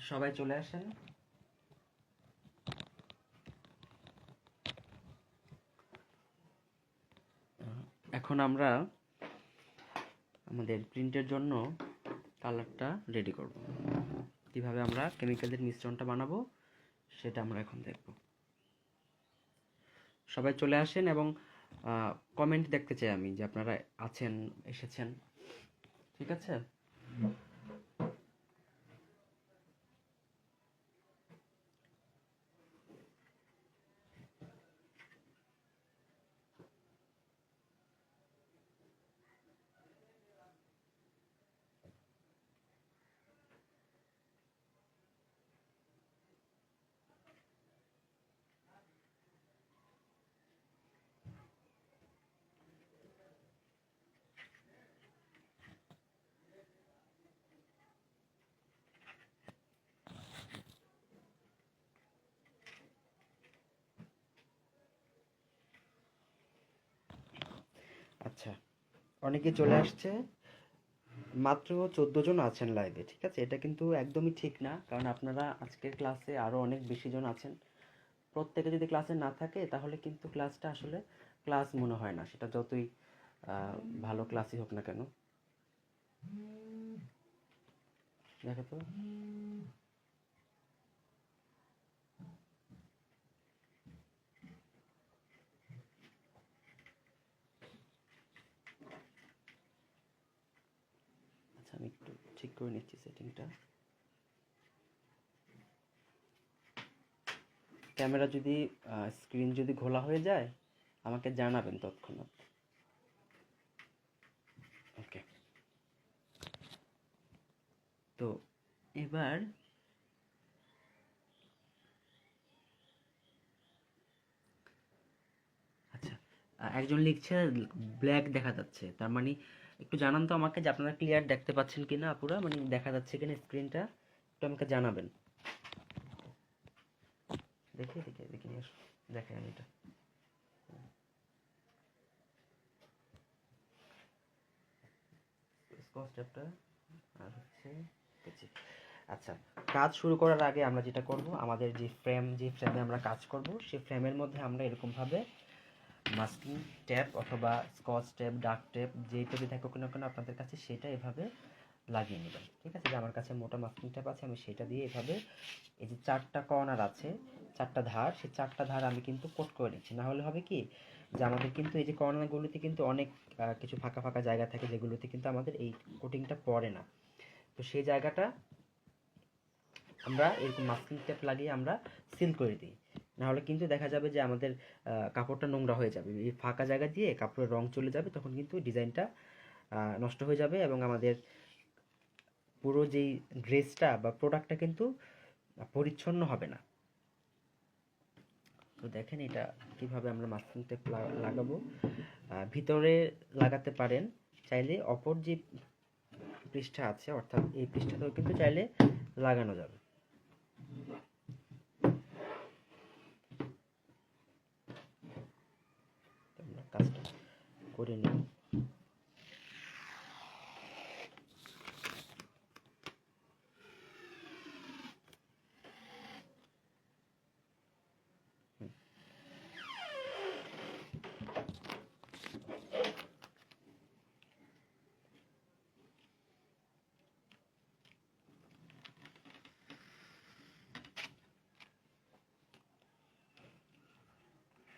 সবাই চলে আসেন। এখন আমরা আমাদের প্রিন্টের জন্য কালারটা রেডি করব। কিভাবে আমরা কেমিক্যালের মিশ্রণটা বানাবো সেটা আমরা এখন দেখব। সবাই চলে আসেন এবং কমেন্ট দেখতে চাই আমি যে আপনারা আছেন, এসেছেন। ঠিক আছে? আচ্ছা, অনেকে চলে আসছে। মাত্র 14 জন আছেন লাইভে। ঠিক আছে, এটা কিন্তু একদমই ঠিক না, কারণ আপনারা আজকের ক্লাসে আরো অনেক বেশি জন আছেন। প্রত্যেকে যদি ক্লাসে না থাকে তাহলে কিন্তু ক্লাসটা আসলে ক্লাস মনে হয় না, সেটা যতই ভালো ক্লাসই হোক না কেন। দেখো তো, আচ্ছা আমি একটু ঠিক করে নিচ্ছি সেটিংটা। ক্যামেরা যদি স্ক্রিন যদি ঘোলা হয়ে যায় আমাকে জানাবেন তৎক্ষণাৎ। ওকে, তো এবার আচ্ছা, একজন লিখছে ব্ল্যাক দেখা যাচ্ছে, তার মানে একটু জানান তো আমাকে যে আপনারা ক্লিয়ার দেখতে পাচ্ছেন কিনা, আপুরা, মানে দেখা যাচ্ছে কিনা স্ক্রিনটা, একটু আমাকে জানাবেন। দেখে দেখে দেখে নিয়ে আসো, দেখে আমি এটা স্কচ টেপটা আর হচ্ছে কেচি। আচ্ছা, কাজ শুরু করার আগে আমরা যেটা করব, আমাদের যে ফ্রেমে আমরা কাজ করব সেই ফ্রেমের মধ্যে আমরা এরকমভাবে মাস্কিং টেপ অথবা স্কচ টেপ, ডাক টেপ, যেই টেপই থাকুক না কেন আপনাদের কাছে, সেটা এভাবে লাগিয়ে নেবেন। ঠিক আছে, যে আমার কাছে মোটা মাস্কিং টেপ আছে, আমি সেটা দিয়ে এভাবে এই যে 4টা কর্নার আছে, 4টা ধার, সেই 4টা ধার আমি কিন্তু কোট করে নিচ্ছি। না হলে হবে কি যে আমাদের কিন্তু এই যে কর্নারগুলোতে কিন্তু অনেক কিছু ফাঁকা ফাঁকা জায়গা থাকে যেগুলোতে কিন্তু আমাদের এই কোটিংটা পড়ে না। তো সেই জায়গাটা আমরা এরকম মাস্কিং টেপ লাগিয়ে আমরা সিল করে দিই। নাহলে কিন্তু দেখা যাবে যে আমাদের কাপড়টা নোংরা হয়ে যাবে, এই ফাঁকা জায়গা দিয়ে কাপড়ের রং চলে যাবে, তখন কিন্তু ডিজাইনটা নষ্ট হয়ে যাবে এবং আমাদের পুরো যেই ড্রেসটা বা প্রোডাক্টটা কিন্তু পরিচ্ছন্ন হবে না। তো দেখেন এটা কিভাবে আমরা মাস্কিং টেপ লাগাবো। ভিতরে লাগাতে পারেন, চাইলে অপর যে পৃষ্ঠা আছে অর্থাৎ এই পৃষ্ঠাতেও কিন্তু চাইলে লাগানো যাবে। আমরা কাজটা করে নিই।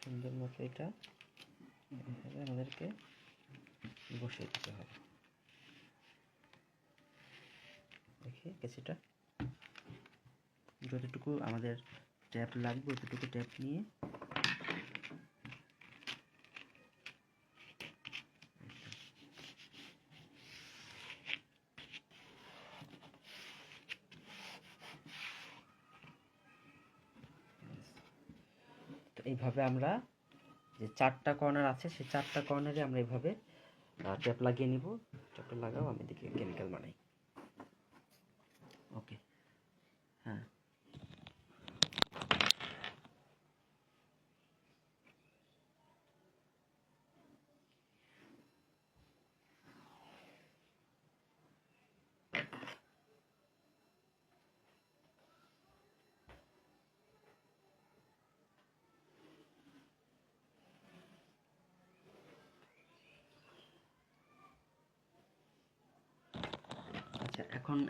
সুন্দর মতো এটা এভাবে আমাদেরকে বসিয়ে দিতে হবে। দেখি কেঁচিটা যতটুকু আমাদের ট্যাপ লাগবে ততটুকু ট্যাপ নিয়ে তো এইভাবে আমরা যে 4টা কর্নার আছে সেই 4টা কর্নারে আমরা এইভাবে ট্যাপ লাগিয়ে নিব। ট্যাপটা লাগাও, আমি দেখি কেমিক্যাল বানাই। ওকে, হ্যাঁ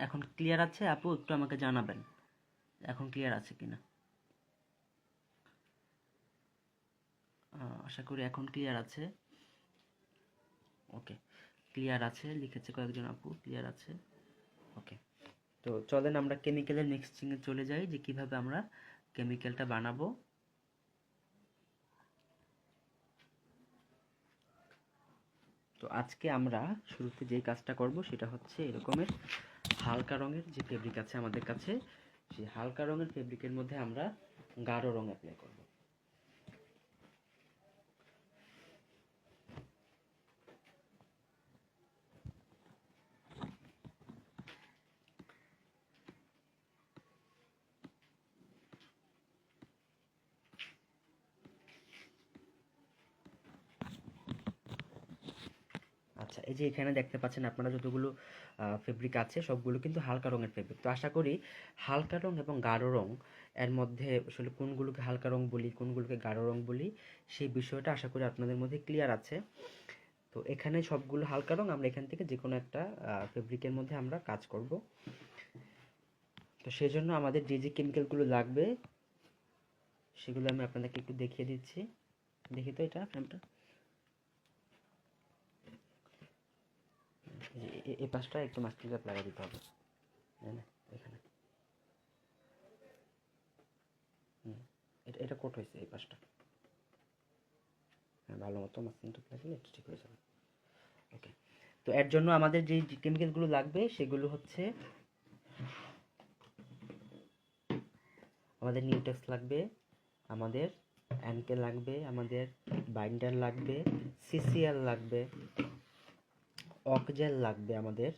এখন ক্লিয়ার আছে আপু? একটু আমাকে জানাবেন এখন ক্লিয়ার আছে কিনা। আশা করি এখন ক্লিয়ার আছে। ওকে, ক্লিয়ার আছে লিখেছে কয়েকজন আপু, ক্লিয়ার আছে। ওকে, তো চলেন আমরা কেমিক্যালের মিক্সিংয়ে চলে যাই, যে কিভাবে আমরা কেমিক্যালটা বানাবো। তো আজকে আমরা শুরুতে যেই কাজটা করব সেটা হচ্ছে এরকমের হালকা রঙের যে ফেব্রিক আছে আমাদের কাছে, সেই হালকা রঙের ফেব্রিকের মধ্যে আমরা গাঢ় রং অ্যাপ্লাই করব। আচ্ছা, এই যে এখানে দেখতে পাচ্ছেন আপনারা যতগুলো ফেব্রিক আছে সবগুলো কিন্তু হালকা রঙের ফেব্রিক। তো আশা করি হালকা রং এবং গাঢ় রং এর মধ্যে আসলে কোনগুলোকে হালকা রং বলি কোনগুলোকে গাঢ় রং বলি সেই বিষয়টা আশা করি আপনাদের মধ্যে ক্লিয়ার আছে। তো এখানে সবগুলো হালকা রং, আমরা এখান থেকে যে কোনো একটা ফেব্রিকের মধ্যে আমরা কাজ করব। তো সেই জন্য আমাদের যে যে কেমিক্যালগুলো লাগবে সেগুলো আমি আপনাদেরকে একটু দেখিয়ে দিচ্ছি। দেখি তো এটা ফ্রেমটা, এই পাশটা একটু মাস্কিং কাপ লাগিয়ে দিতে হবে এখানে। এটা কোট হয়েছে এই পাশটা, হ্যাঁ ভালো মতো মাস্কিং কাপ লাগিয়ে এটা ঠিক হয়ে যাবে। ওকে, তো এর জন্য আমাদের যে কেমিক্যালগুলো লাগবে সেগুলো হচ্ছে আমাদের নিউটেক্স লাগবে, আমাদের এনকে লাগবে, আমাদের বাইন্ডার লাগবে, সিসিএল লাগবে, অকজেল লাগবে আমাদের,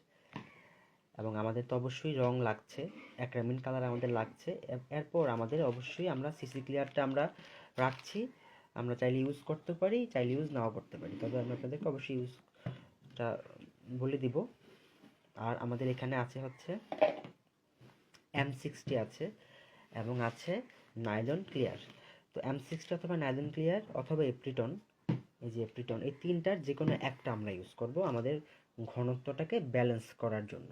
এবং আমাদের তো অবশ্যই রং লাগছে, অ্যাক্রামিন কালার আমাদের লাগছে। এরপর আমাদের অবশ্যই আমরা সিসি ক্লিয়ারটা আমরা রাখছি, আমরা চাইলে ইউজ করতে পারি চাইলে ইউজ নাও করতে পারি, তবে আমি আপনাদেরকে অবশ্যই ইউজটা বলে দিব। আর আমাদের এখানে আছে হচ্ছে M60 আছে এবং আছে নাইলন ক্লিয়ার। তো M60 অথবা নাইলন ক্লিয়ার অথবা এপ্রিটন, এই যে এপ্রিটন, এই তিনটার যে কোনো একটা আমরা ইউজ করব আমাদের ঘনত্বটাকে ব্যালেন্স করার জন্য।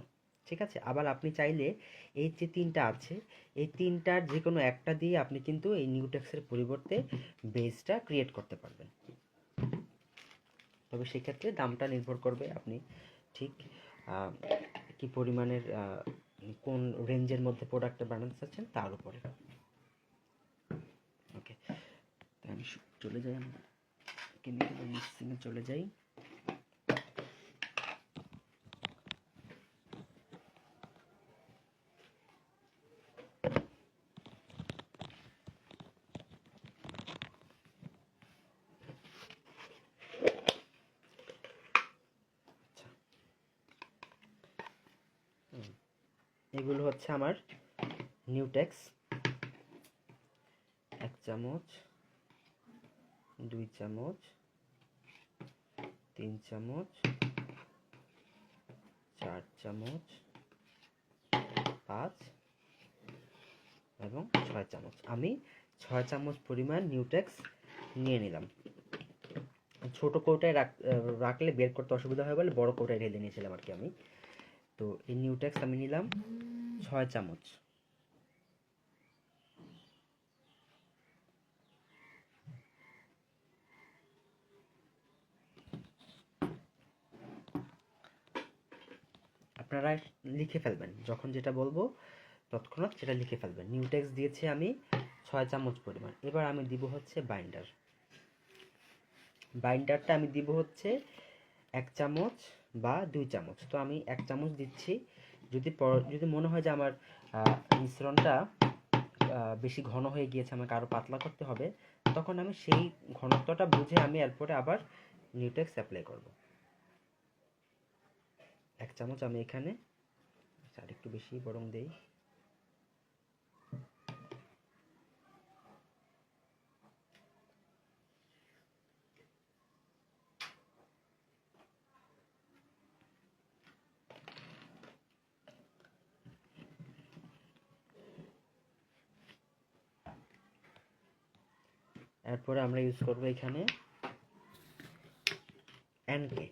ঠিক আছে, আবার আপনি চাইলে এই যে তিনটা আছে এই তিনটার যে কোনো একটা দিয়ে আপনি কিন্তু এই নিউটেক্সের পরিবর্তে বেসটা ক্রিয়েট করতে পারবেন। তবে সেক্ষেত্রে দামটা নির্ভর করবে আপনি ঠিক কি পরিমাণের কোন রেঞ্জের মধ্যে প্রোডাক্টটা বানাতে চাচ্ছেন তার উপরে। ওকে, আমি চলে যাই, আমরা কেমিক্যাল মিক্সিংয়ে চলে যাই। এগুলো হচ্ছে আমার নিউটেক্স, 1 চামচ, 2 চামচ, 3 চামচ, 4 চামচ, 5 এবং 6 চামচ। আমি 6 চামচ পরিমাণ নিউটেক্স নিয়ে নিলাম। ছোট কৌটায় রাখলে বের করতে অসুবিধা হয় বলে বড় কৌটায় ঢেলে নিয়েছিলাম আর কি আমি। তো এই নিউটেক্স আমি নিলাম 6 চামচ। আপনারা লিখে ফেলবেন, যখন যেটা বলবো তৎক্ষণাৎ সেটা লিখে ফেলবেন। নিউটেক্স দিয়েছি আমি 6 চামচ পরিমাণ। এবার আমি দিব হচ্ছে বাইন্ডার। বাইন্ডারটা আমি দিব হচ্ছে 1 চামচ বা 2 চামচ। তো আমি 1 চামচ দিচ্ছি। যদি মনে হয় যে আমার মিশ্রণটা বেশি ঘন হয়ে গিয়েছে, আমাকে আরও পাতলা করতে হবে, তখন আমি সেই ঘনত্বটা বুঝে আমি এরপরে আবার নিউটেক্স অ্যাপ্লাই করব। 1 চামচ আমি এখানে, আর একটু বেশি বরং দেই। এরপরে আমরা ইউজ করব এখানে এনকে।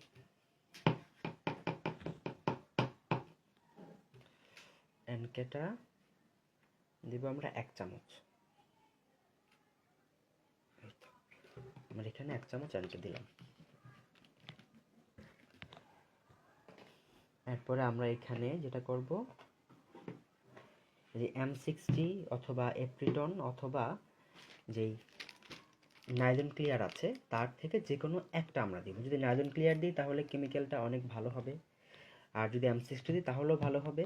এটা দিব আমরা 1 চামচ। আমরা এখানে 1 চামচ আলকে দিলাম। এরপরে আমরা এখানে যেটা করব, যে M60 অথবা এপ্রিটন অথবা যেই নাইলন ক্লিয়ার আছে তার থেকে যে কোনো একটা আমরা দিব। যদি নাইলন ক্লিয়ার দিই তাহলে কেমিক্যালটা অনেক ভালো হবে, আর যদি M60 দিই তাহলেও ভালো হবে,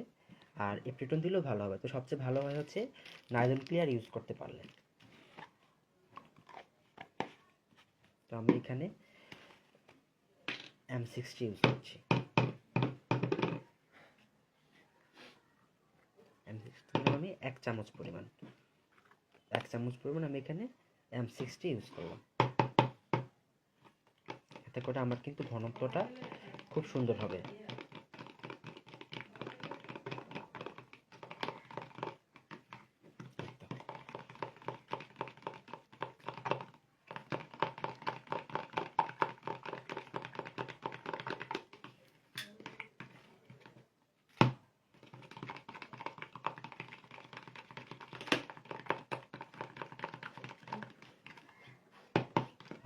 আর এপ্রিটন দিলেও ভালো হবে। তো সবচেয়ে ভালো হয় হচ্ছে নাইলন ক্লিয়ার ইউজ করতে পারলে। তো আমি এখানে M60 ইউজ করছি। M60 আমি 1 চামচ পরিমাণ আমি এখানে M60 ইউজ করলাম। এতে করে আমার কিন্তু ঘনত্বটা খুব সুন্দর হবে।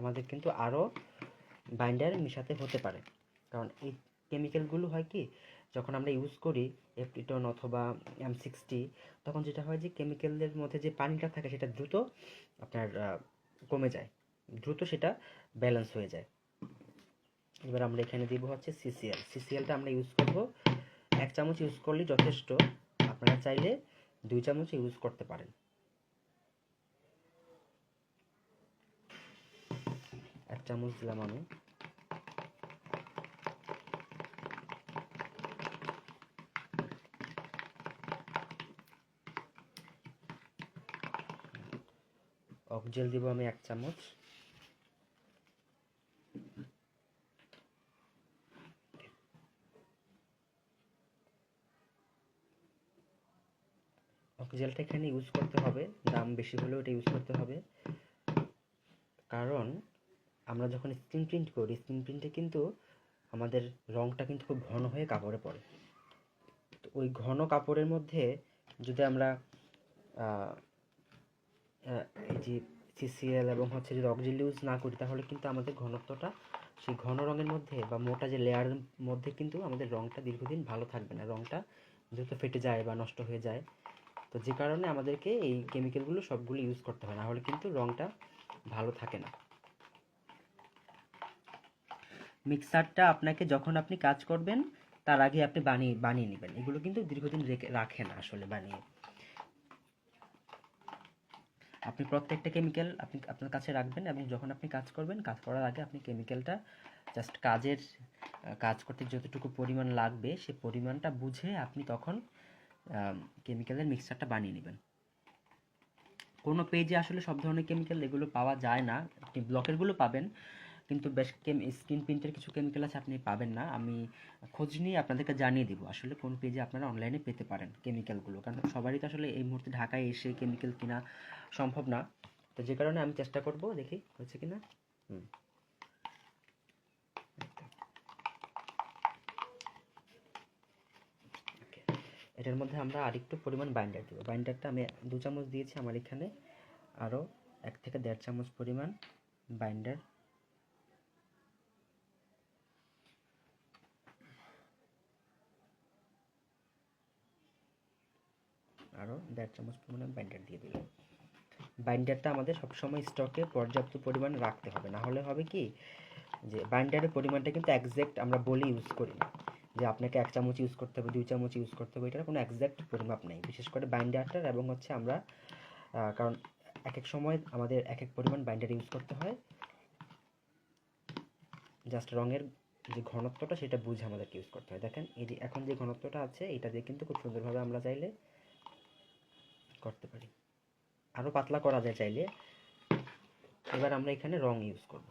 আমাদের কিন্তু আরও বাইন্ডার মেশাতে হতে পারে, কারণ এই কেমিক্যালগুলো হয় কি, যখন আমরা ইউজ করি এপ্রিটন অথবা M60, তখন যেটা হয় যে কেমিক্যালের মধ্যে যে পানিটা থাকে সেটা দ্রুত আপনার কমে যায়, দ্রুত সেটা ব্যালেন্স হয়ে যায়। এবার আমরা এখানে দিব হচ্ছে সিসিএলটা আমরা ইউজ করব 1 চামচ ইউজ করলেই যথেষ্ট। আপনারা চাইলে 2 চামচ ইউজ করতে পারেন। 1 চামচ দিলাম আমি। অকজেল দিব আমি 1 চামচ। অকজেলটা এখানে ইউজ করতে হবে, দাম বেশি হলেও এটা ইউজ করতে হবে, কারণ আমরা যখন স্ক্রিন প্রিন্ট করি, স্ক্রিন প্রিন্টে কিন্তু আমাদের রঙটা কিন্তু খুব ঘন হয়ে কাপড়ে পড়ে। তো ওই ঘন কাপড়ের মধ্যে যদি আমরা এই যে সিসিএল এবং হচ্ছে যদি অকজেল ইউজ না করি, তাহলে কিন্তু আমাদের ঘনত্বটা সেই ঘন রঙের মধ্যে বা মোটা যে লেয়ারের মধ্যে কিন্তু আমাদের রঙটা দীর্ঘদিন ভালো থাকবে না, রঙটা দ্রুত ফেটে যায় বা নষ্ট হয়ে যায়। তো যে কারণে আমাদেরকে এই কেমিক্যালগুলো সবগুলো ইউজ করতে হয়, না হলে কিন্তু রঙটা ভালো থাকে না। মিক্সারটা আপনাকে যখন আপনি কাজ করবেন তার আগে আপনি বানিয়ে নেবেন, এগুলো কিন্তু দীর্ঘদিন রাখে না আসলে বানিয়ে। আপনি প্রত্যেকটা কেমিক্যাল আপনি আপনার কাছে রাখবেন, এবং যখন আপনি কাজ করবেন, কাজ করার আগে আপনি কেমিক্যালটা জাস্ট কাজ করতে যতটুকু পরিমাণ লাগবে সেই পরিমাণটা বুঝে আপনি তখন কেমিক্যালের মিক্সচারটা বানিয়ে নেবেন। কোনো পেজে আসলে সব ধরনের কেমিক্যাল এগুলো পাওয়া যায় না, আপনি ব্লকেরগুলো পাবেন, কিন্তু বেশ স্ক্রিন প্রিন্টের কিছু কেমিক্যাল আছে আপনি পাবেন না। আমি খোঁজ নিয়ে আপনাদেরকে জানিয়ে দিব আসলে কোন পেজে আপনারা অনলাইনে পেতে পারেন কেমিক্যালগুলো, কারণ সবারই তো আসলে এই মুহূর্তে ঢাকায় এসে কেমিক্যাল কেনা সম্ভব না। তো যে কারণে আমি চেষ্টা করব, দেখি হচ্ছে কিনা। এটার মধ্যে আমরা আরেকটু পরিমাণ বাইন্ডার দেবো। বাইন্ডারটা আমি 2 চামচ দিয়েছি, আমার এখানে আরও 1 থেকে 1.5 চামচ পরিমাণ বাইন্ডার, আরও 1.5 চামচ পরিমাণ বাইন্ডার দিয়ে দিলাম। বাইন্ডারটা আমাদের সবসময় স্টকে পর্যাপ্ত পরিমাণ রাখতে হবে, না হলে হবে কি যে বাইন্ডারের পরিমাণটা কিন্তু একজ্যাক্ট আমরা বলে ইউজ করি না, যে আপনাকে 1 চামচ ইউজ করতে হবে, 2 চামচ ইউজ করতে হবে, এটার কোনো একজ্যাক্ট পরিমাপ নেই, বিশেষ করে বাইন্ডারটার। এবং হচ্ছে আমরা কারণ এক এক সময় আমাদের এক এক পরিমাণ বাইন্ডার ইউজ করতে হয়, জাস্ট রঙের যে ঘনত্বটা সেটা বুঝে আমাদেরকে ইউজ করতে হয়। দেখেন এই যে এখন যে ঘনত্বটা আছে এটা দিয়ে কিন্তু খুব সুন্দরভাবে আমরা চাইলে করতে পারি, আরও পাতলা করা যায় চাইলে। এবার আমরা এখানে রং ইউজ করব।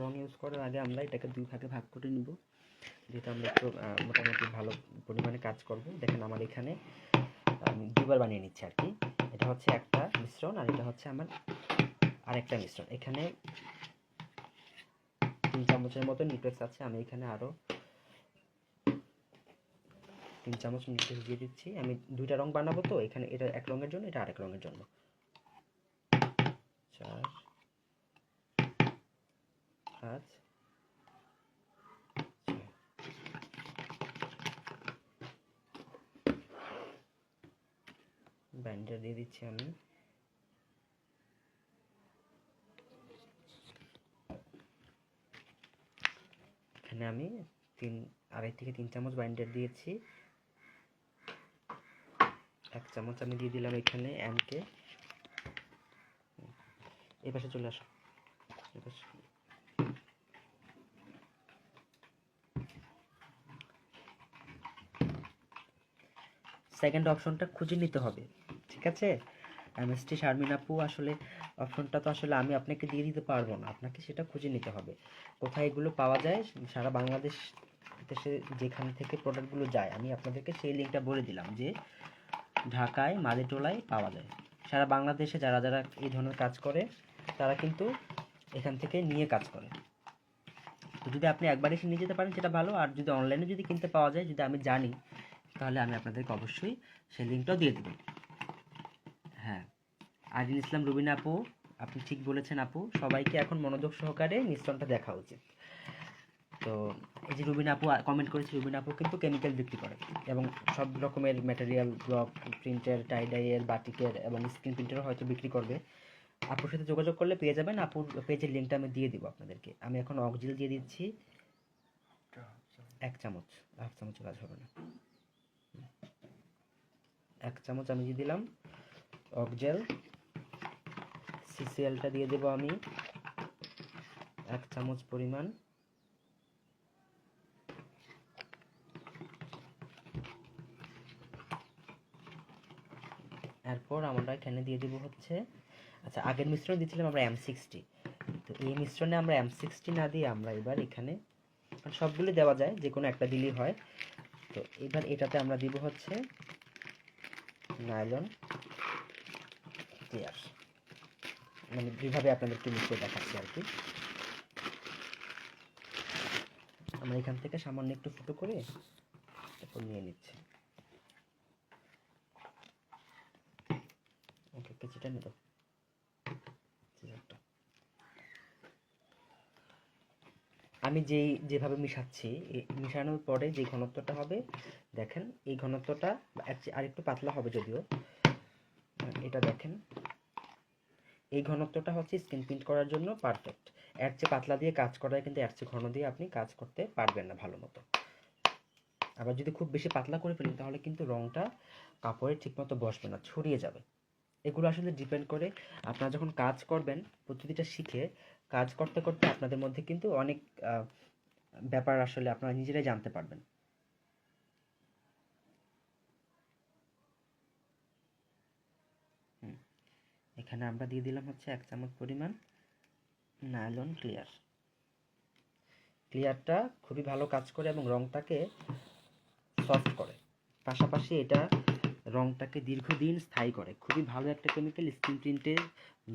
রং ইউজ করার আগে আমরা এটাকে 2 ভাগে ভাগ করে নিব, যেহেতু আমরা একটু মোটামুটি ভালো পরিমাণে কাজ করব। দেখেন আমার এখানে আমি 2বার বানিয়ে নিচ্ছি আর কি। এটা হচ্ছে একটা মিশ্রণ, আর এটা হচ্ছে আমার আরেকটা মিশ্রণ। এখানে 3 চামচের মতো নিউট্রেক্স আছে, আমি এখানে আরও 3 চামচ নিউট্রেক্স দিয়ে দিচ্ছি। আমি 2টা রং বানাবো, তো এখানে এটা এক রঙের জন্য, এটা আরেক রঙের জন্য। 4 5 বাইন্ডার দিয়ে দিচ্ছি আমি। এখানে আমি 2.5 থেকে 3 চামচ বাইন্ডার দিয়েছি। 1 চামচ আমি দিয়ে দিলাম এখানে এমকে। এই পাশে চলে আসো। সেকেন্ড অপশনটা খুঁজে নিতে হবে, ঠিক আছে? এমএসটি শারমিন আপু, আসলে অপশনটা তো আসলে আমি আপনাকে দিয়ে দিতে পারবো না, আপনাকে সেটা খুঁজে নিতে হবে কোথায় এগুলো পাওয়া যায়। সারা বাংলাদেশ দেশে যেখান থেকে প্রোডাক্টগুলো যায়, আমি আপনাদেরকে সেই লিঙ্কটা বলে দিলাম যে ঢাকায় মাদেটোলায় পাওয়া যায়। সারা বাংলাদেশে যারা যারা এই ধরনের কাজ করে তারা কিন্তু এখান থেকে নিয়ে কাজ করে। তো যদি আপনি একবার এসে নিয়ে যেতে পারেন সেটা ভালো, আর যদি অনলাইনে যদি কিনতে পাওয়া যায়, যদি আমি জানি, তাহলে আমি আপনাদেরকে অবশ্যই সেই লিঙ্কটাও দিয়ে দেবো। হ্যাঁ, আরিন ইসলাম রুবিনা আপু, আপনি ঠিক বলেছেন আপু, সবাইকে এখন মনোযোগ সহকারে মিশ্রণটা দেখা উচিত। তো এই যে রুবিনা আপু কমেন্ট করেছে, রুবিনা আপু কিন্তু কেমিক্যাল বিক্রি করে এবং সব রকমের ম্যাটেরিয়াল, ব্লক প্রিন্টের, টাইডাইয়ের, বাটিকের এবং স্ক্রিন প্রিন্টেরও হয়তো বিক্রি করবে। আপুর সাথে যোগাযোগ করলে পেয়ে যাবেন। আপুর পেজের লিঙ্কটা আমি দিয়ে দিব আপনাদেরকে। আমি এখন অক্সিল দিয়ে দিচ্ছি 1 চামচ, 1/2 চামচ কাজ হবে না, 1 চামচ আমি দিয়ে দিলাম অক্সেল। সিসিএলটা দিয়ে দেব আমি 1 চামচ পরিমাণ। এরপর আমরা এখানে দিয়ে দেব হচ্ছে, আচ্ছা আগের মিশ্রণ দিয়েছিলাম আমরা M60, তো এই মিশ্রণে আমরা M60 না দিয়ে আমরা এবার এখানে, সবগুলো দেওয়া যায়, যে কোনো একটা দিলেই হয়। তো এবার এটাতে আমরা দিব হচ্ছে নাইলন ক্লিয়ার। মানে দুইভাবে আপনাদেরকে মিশিয়ে দেখাচ্ছি আর কি। আমরা এখান থেকে সামান্য একটু ফুটো করে তারপর নিয়ে নিচ্ছি। ওকে, কেচিটা নিয়ে দাও। আমি যেভাবে মিশাচ্ছি, মিশানোর পরে যে ঘনত্বটা হবে দেখেন, এই ঘনত্বটা আর একটু পাতলা হবে যদিও, এটা দেখেন, এই ঘনত্বটা হচ্ছে স্ক্রিন প্রিন্ট করার জন্য পারফেক্ট। এর চেয়ে পাতলা দিয়ে কাজ করায় কিন্তু এর চেয়ে ঘন দিয়ে আপনি কাজ করতে পারবেন না ভালো মতো। আবার যদি খুব বেশি পাতলা করে ফেলেন তাহলে কিন্তু রংটা কাপড়ে ঠিকমতো বসবে না, ছড়িয়ে যাবে। এগুলো আসলে ডিপেন্ড করে আপনারা যখন কাজ করবেন, পদ্ধতিটা শিখে কাজ করতে করতে আপনাদের মধ্যে কিন্তু অনেক ব্যাপার আসলে আপনারা নিজেরাই জানতে পারবেন। এখানে আমরা দিয়ে দিলাম হচ্ছে 1 চামচ পরিমাণ নাইলন ক্লিয়ার। ক্লিয়ারটা খুবই ভালো কাজ করে এবং রংটাকে সফট করে, পাশাপাশি এটা রংটাকে দীর্ঘদিন স্থায়ী করে। খুবই ভালো একটা কেমিক্যাল। স্ক্রিন প্রিন্টের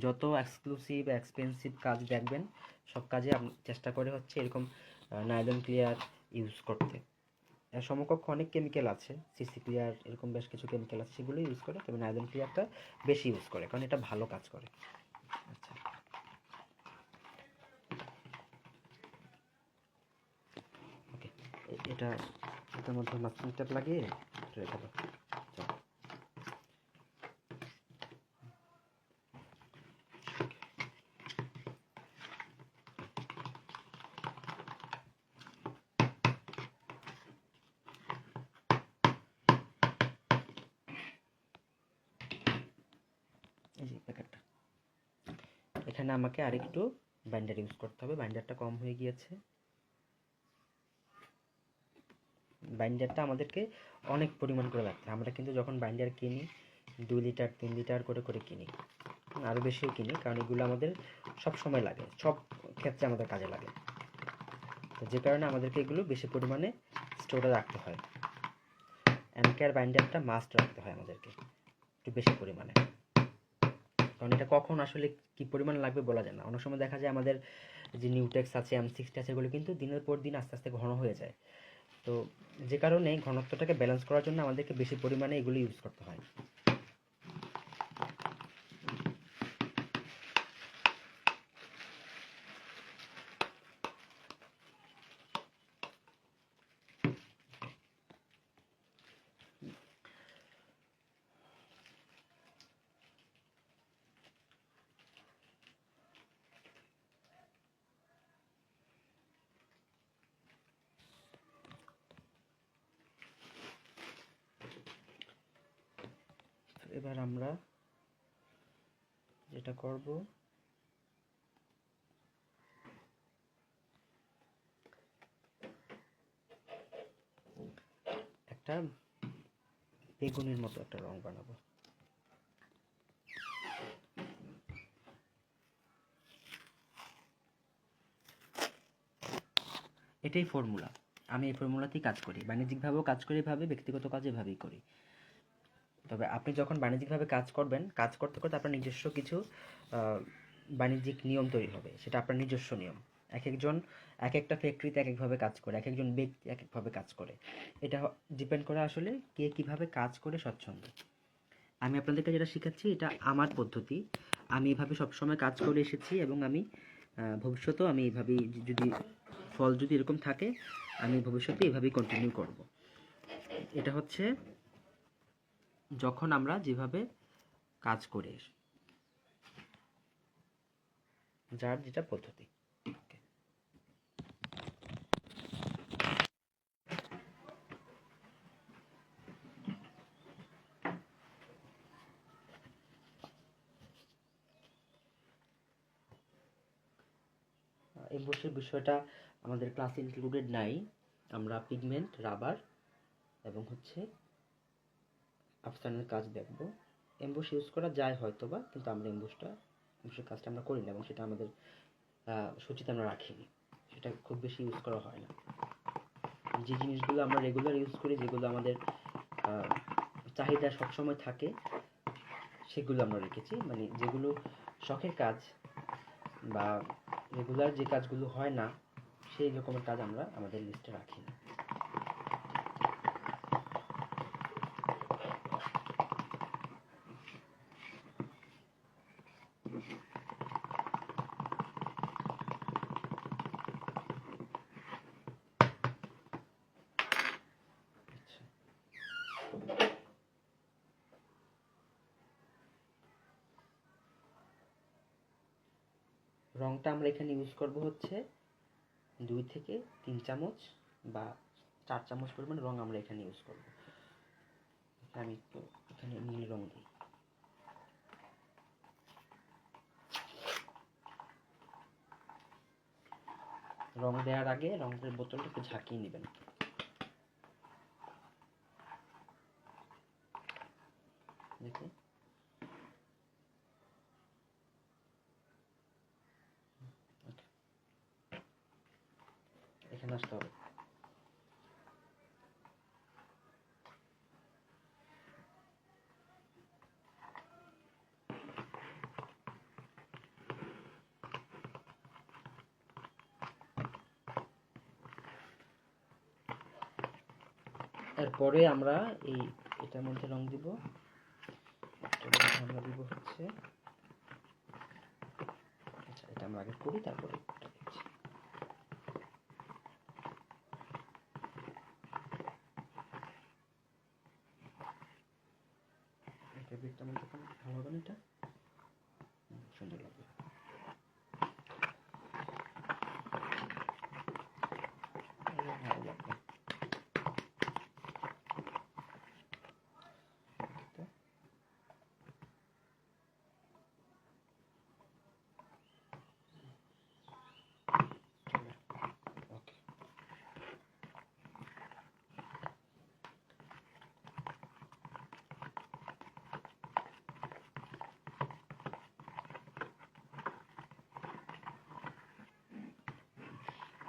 যত এক্সক্লুসিভ এক্সপেন্সিভ কাজ দেখবেন, সব কাজে চেষ্টা করে হচ্ছে এরকম নাইলন ক্লিয়ার ইউজ করতে। সমকক্ষ অনেক কেমিক্যাল আছে, সিসি ক্লিয়ার, এরকম বেশ কিছু কেমিক্যাল আছে, সেগুলো ইউজ করে, তবে নাইলন ক্লিয়ারটা বেশি ইউজ করে কারণ এটা ভালো কাজ করে। আচ্ছা, ওকে, এটার মধ্যে মাস্কিং টেপ লাগিয়ে রেখে দাও। এই যে প্যাকেটটা, এখানে আমাকে আরেকটু বাইন্ডার ইউজ করতে হবে, বাইন্ডারটা কম হয়ে গিয়েছে। বাইন্ডারটা আমাদেরকে অনেক পরিমাণ করে লাগবে। আমরা কিন্তু যখন বাইন্ডার কিনি 2 লিটার 3 লিটার করে করে কিনি, আরও বেশিও কিনি, কারণ এগুলো আমাদের সব সময় লাগে, সব ক্ষেত্রে আমাদের কাজে লাগে। তো যে কারণে আমাদেরকে এগুলো বেশি পরিমাণে স্টোরে রাখতে হয়। এমকেআর বাইন্ডারটা মাস্ট রাখতে হয় আমাদেরকে একটু বেশি পরিমাণে। কারণ এটা কখন আসলে কি পরিমাণ লাগবে বলা যায় না। অনেক সময় দেখা যায় আমাদের যে নিউটেক্স আছে, M60 আছে, এগুলো কিন্তু দিনের পর দিন আস্তে আস্তে ঘন হয়ে যায়। তো যে কারণে ঘনত্বটাকে ব্যালেন্স করার জন্য আমাদেরকে বেশি পরিমাণে এগুলো ইউজ করতে হয়। এবার আমরা যেটা করব, একটা বেগুনের মতো একটা রং বানাবো। এটাই ফর্মুলা। আমি এই ফর্মুলাতেই কাজ করি, বাণিজ্যিকভাবেও কাজ করি এভাবে, ব্যক্তিগত কাজ এভাবেই করি। তবে আপনি যখন বাণিজ্যিকভাবে কাজ করবেন, কাজ করতে করতে আপনার নিজস্ব কিছু বাণিজ্যিক নিয়ম তৈরি হবে, সেটা আপনার নিজস্ব নিয়ম। এক একজন এক একটা ফ্যাক্টরিতে এক একভাবে কাজ করে, এক একজন ব্যক্তি এক একভাবে কাজ করে। এটা ডিপেন্ড করে আসলে কে কীভাবে কাজ করে স্বচ্ছন্দ। আমি আপনাদেরকে যেটা শেখাচ্ছি এটা আমার পদ্ধতি, আমি এভাবে সবসময় কাজ করে এসেছি এবং আমি ভবিষ্যতেও আমি এভাবেই, যদি ফল যদি এরকম থাকে, আমি ভবিষ্যতে এভাবেই কন্টিনিউ করব। এটা হচ্ছে যখন আমরা যেভাবে কাজ করে, যার যেটা পদ্ধতি। এমবোসের বিষয়টা আমাদের ক্লাসে ইনক্লুডেড নাই। আমরা পিগমেন্ট, রাবার এবং হচ্ছে আফসানের কাজ দেখব। এমবোস ইউজ করা যায় হয়তো বা, কিন্তু আমরা এমবোসের কাজটা আমরা করি না এবং সেটা আমাদের সূচিতে আমরা রাখিনি, সেটা খুব বেশি ইউজ করা হয় না। যে জিনিসগুলো আমরা রেগুলার ইউজ করি, যেগুলো আমাদের চাহিদা সবসময় থাকে, সেগুলো আমরা রেখেছি। মানে যেগুলো শখের কাজ বা রেগুলার যে কাজগুলো হয় না, সেই রকমের কাজ আমরা আমাদের লিস্টে রাখি না। রংটা আমরা এখানে ইউজ করব হচ্ছে 2 থেকে 3 চামচ বা 4 চামচ পরিমাণ রং আমরা এখানে ইউজ করব। আমি তো এখানে নীল রং দিই। রং দেওয়ার আগে রঙের বোতলটা একটু ঝাঁকিয়ে নেবেন। দেখি, এখানে আসতে হবে। এরপরে আমরা এটার মধ্যে রং দিব। আমরা দিব হচ্ছে, আচ্ছা এটা আমরা আগে করি তারপরে দেখছি। এটা বিটটা মধ্যে ভালো হবে না, এটা সুন্দর লাগবে। ভালো লাগবে।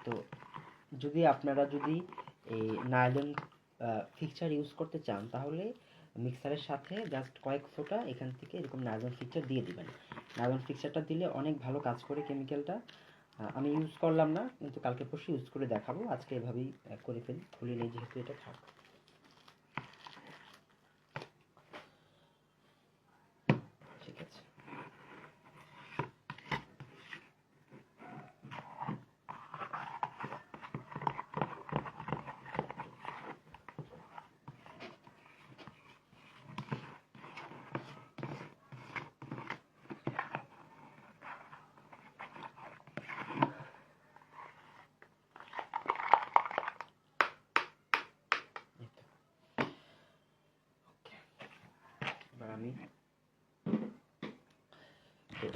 তো যদি আপনারা এই নাইলন ফিক্সচার ইউজ করতে চান তাহলে মিক্সারের সাথে জাস্ট কয়েক ফোঁটা এখান থেকে এরকম নাইলন ফিক্সচার দিয়ে দিবেন। নাইলন ফিক্সচারটা দিলে অনেক ভালো কাজ করে কেমিক্যালটা। আমি ইউজ করলাম না, কিন্তু কালকে পরশু ইউজ করে দেখাবো। আজকে এভাবেই করে ফেলি, খুলে নেই যেহেতু এটা থাক। ঠিক আছে,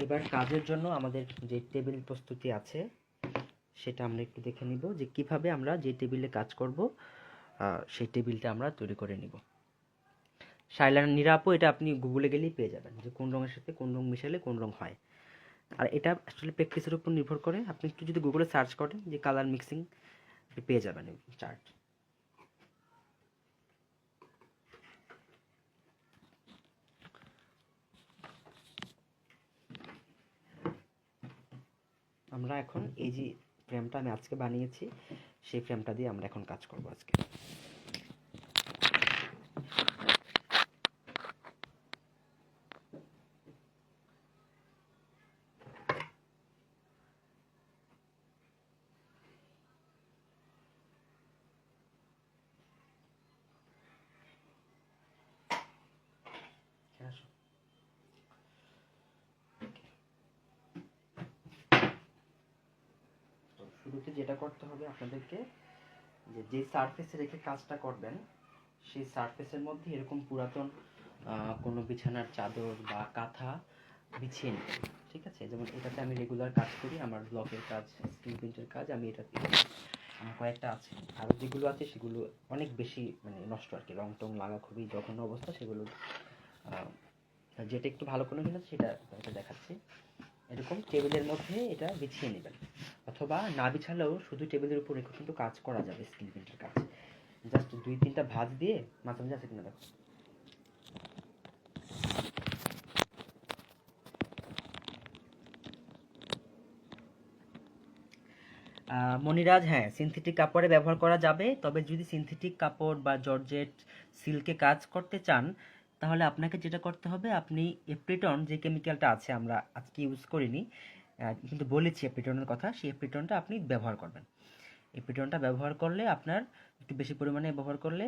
এবার কাজের জন্য আমাদের যে টেবিল প্রস্তুতি আছে সেটা আমরা একটু দেখে নিব, যে কিভাবে আমরা যে টেবিলে কাজ করব সেই টেবিলটা আমরা তৈরি করে নিব। শাইলার নিরাপও এটা আপনি গুগলে গেলেই পেয়ে যাবেন, যে কোন রঙের সাথে কোন রং মিশালে কোন রং হয়। আর এটা আসলে প্র্যাকটিসের উপর নির্ভর করে। আপনি একটু যদি গুগলে সার্চ করেন যে কালার মিক্সিং, পেয়ে যাবেন চার্ট। আমরা এখন এই যে ফ্রেমটা আমি আজকে বানিয়েছি সেই ফ্রেমটা দিয়ে আমরা এখন কাজ করব আজকে। শুরুতে যেটা করতে হবে আপনাদেরকে, যে সারফেসে রেখে কাজটা করবেন সেই সারফেসের মধ্যে এরকম পুরাতন কোনো বিছানার চাদর বা কাঁথা বিছিয়ে নেবেন। ঠিক আছে, যেমন এটাতে আমি রেগুলার কাজ করি, আমার ব্লকের কাজ, স্ক্রিন প্রিন্টের কাজ, আমি এটা আমার কয়েকটা আছে। আর যেগুলো আছে সেগুলো অনেক বেশি মানে নষ্ট আর কি, রং টং লাগা খুবই জঘন্য অবস্থা সেগুলো। যেটা একটু ভালো কোনো জিনিস সেটা দেখাচ্ছি। এরকম টেবিলের মধ্যে এটা বিছিয়ে নেবেন, অথবা না বিছালেও শুধু টেবিলের উপর রেখে কিন্তু কাজ করা যাবে স্ক্রিন প্রিন্টের কাজ। জাস্ট 2-3টা ভাঁজ দিয়ে, মাঝে মাঝে আছে কিনা দেখো। মনিরাজ, হ্যাঁ সিনথেটিক কাপড়ে ব্যবহার করা যাবে, তবে যদি সিনথেটিক কাপড় বা জর্জেট সিল্কে কাজ করতে চান তাহলে আপনাকে যেটা করতে হবে, আপনি এপ্রিটন যে কেমিক্যালটা আছে, আমরা আজকে ইউজ করিনি কিন্তু বলেছি এপ্রিটনের কথা, সেই এপ্রিটনটা আপনি ব্যবহার করবেন। এপ্রিটনটা ব্যবহার করলে আপনার একটু বেশি পরিমাণে ব্যবহার করলে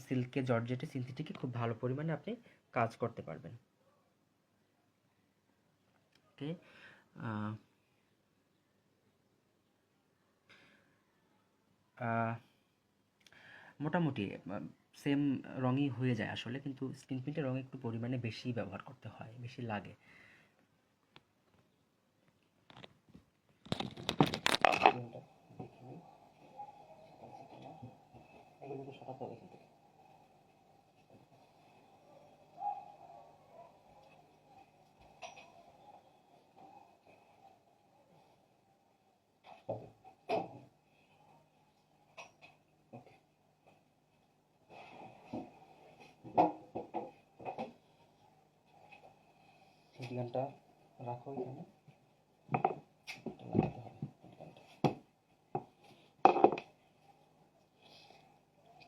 সিল্কে, জর্জেটে, সিনথেটিকে খুব ভালো পরিমাণে আপনি কাজ করতে পারবেন। ওকে, মোটামুটি সেম রঙই হয়ে যায় আসলে, কিন্তু স্ক্রিন প্রিন্টের রঙ একটু পরিমাণে বেশি ব্যবহার করতে হয়, বেশি লাগে। গানটা রাখো এখানে, লাগাতে হবে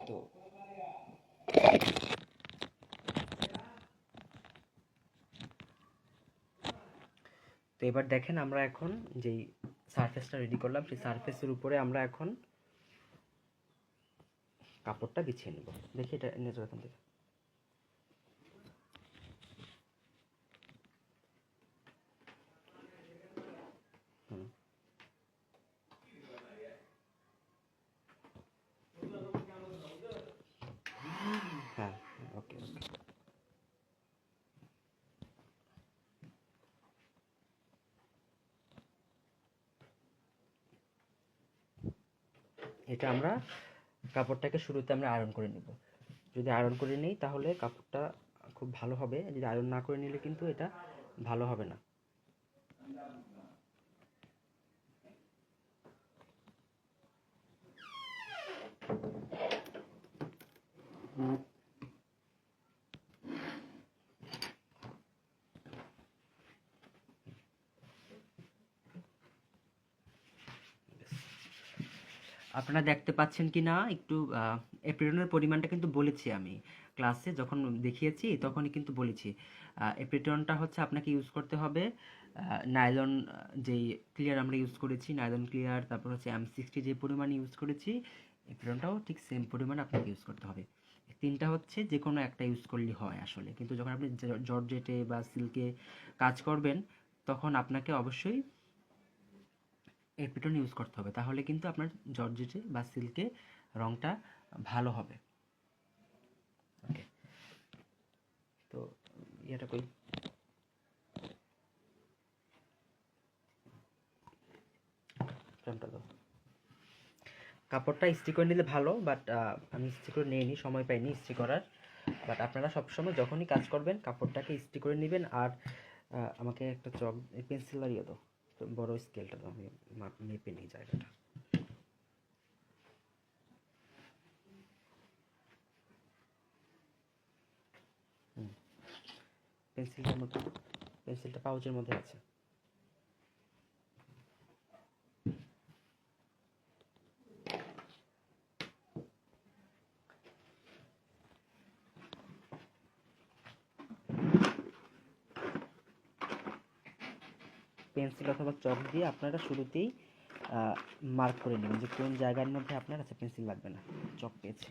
তো। তো এবার দেখেন, আমরা এখন যেই সারফেসটা রেডি করলাম সেই সারফেসের উপরে আমরা এখন কাপড়টা বিছিয়ে নেব। দেখি এটা এনে যাও এখান থেকে। হ্যাঁ, ওকে ওকে। এটা আমরা কাপড়টাকে শুরুতে আমরা আয়রন করে নিব। যদি আয়রন করে নিই তাহলে কাপড়টা খুব ভালো হবে, যদি আয়রন না করে নিলে কিন্তু এটা ভালো হবে না। আপনারা দেখতে পাচ্ছেন কি না একটু এপ্রিটনের পরিমাণটা কিন্তু বলেছি আমি ক্লাসে যখন দেখিয়েছি তখনই কিন্তু বলেছি। এপ্রিটনটা হচ্ছে আপনাকে ইউজ করতে হবে নাইলন, যেই ক্লিয়ার আমরা ইউজ করেছি নাইলন ক্লিয়ার, তারপর হচ্ছে M60 যে পরিমাণ ইউজ করেছি এপ্রিটনটাও ঠিক সেম পরিমাণ আপনাকে ইউজ করতে হবে। তিনটা হচ্ছে যে কোনো একটা ইউজ করলেই হয় আসলে, কিন্তু যখন আপনি জর্জেটে বা সিল্কে কাজ করবেন তখন আপনাকে অবশ্যই এপ্রিটন ইউজ করতে হবে, তাহলে কিন্তু আপনার জর্জেটে বা সিল্কে রংটা ভালো হবে। ওকে, তো ইয়েটা কই, ফ্রেমটা দাও। কাপড়টা ইস্ত্রি করে নিলে ভালো, বাট আমি ইস্ত্রি করে নিইনি, সময় পাইনি ইস্ত্রি করার। বাট আপনারা সবসময় যখনই কাজ করবেন কাপড়টাকে ইস্ত্রি করে নেবেন। আর আমাকে একটা চক পেন্সিল আর ইয়ে দাও, বড় স্কেলটা দাও, আমি মেপে নিই জায়গাটা। পেন্সিলটার মধ্যে, পেন্সিলটা পাউচের মধ্যে আছে। পেন্সিল অথবা চক দিয়ে আপনারা শুরুতেই মার্ক করে নেবেন যে কোন জায়গার মধ্যে আপনার আছে পেন্সিল লাগবে না। চক পেয়েছি,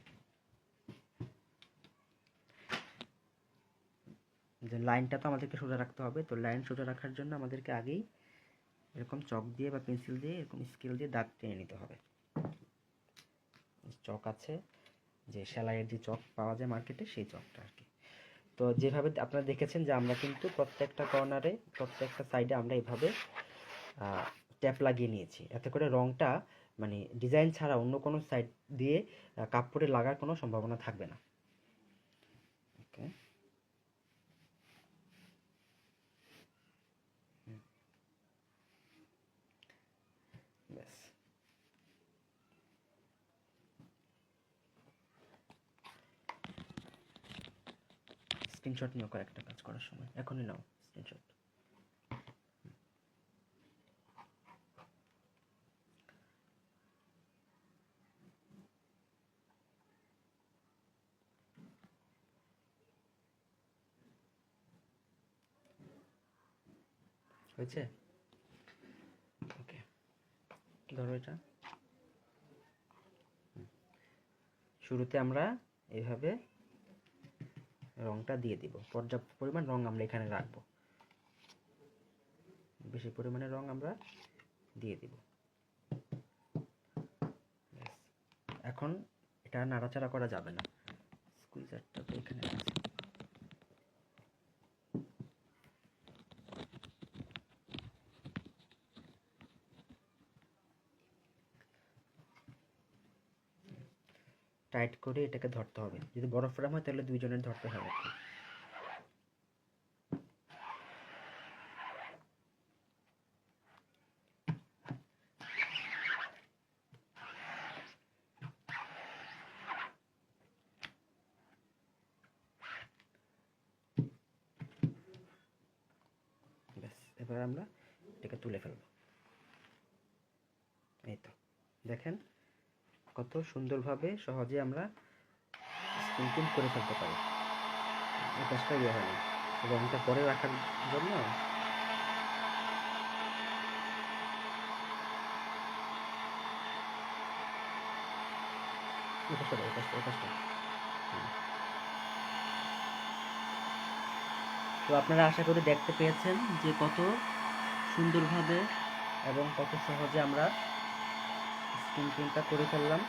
যে লাইনটা তো আমাদেরকে সোজা রাখতে হবে, তো লাইন সোজা রাখার জন্য আমাদেরকে আগেই এরকম চক দিয়ে বা পেন্সিল দিয়ে এরকম স্কেল দিয়ে দাগ টেনে নিতে হবে। চক আছে, যে সেলাইয়ের যে চক পাওয়া যায় মার্কেটে সেই চকটা আর কি। তো যেভাবে আপনারা দেখেছেন যে আমরা কিন্তু প্রত্যেকটা কর্নারে প্রত্যেকটা সাইডে আমরা এভাবে ট্যাপ লাগিয়ে নিয়েছি, এতে করে রংটা মানে ডিজাইন ছাড়া অন্য কোনো সাইড দিয়ে কাপড়ে লাগার কোনো সম্ভাবনা থাকবে না। ওকে, ব্যাস। স্ক্রিনশট নিও কয়েকটা কাজ করার সময়, এখনই নাও স্ক্রিনশট। হয়েছে? ওকে, ধরো এটা। শুরুতে আমরা এইভাবে রংটা দিয়ে দিব, পর্যাপ্ত পরিমাণ রং আমরা এখানে রাখবো, বেশি পরিমাণে রং আমরা দিয়ে দিব। এখন এটা নাড়াচাড়া করা যাবে না, স্কুইজারটা তো এখানে আছে। টাইট করে এটাকে ধরতে হবে, যদি বড় ফ্রেম হয় তাহলে দুইজনের ধরতে হবে। ব্যাস, এবার আমরা এটাকে তুলে ফেলব। এই তো দেখেন কত সুন্দরভাবে সহজে আমরা স্ক্রিন করে ফেলতে পারি। এই কাজটা ইয়ে হয়নি, রংটা পরে রাখার জন্য তো আপনারা আশা করি দেখতে পেয়েছেন যে কত সুন্দরভাবে এবং কত সহজে আমরা স্ক্রিন প্রিন্টটা করে ফেললাম।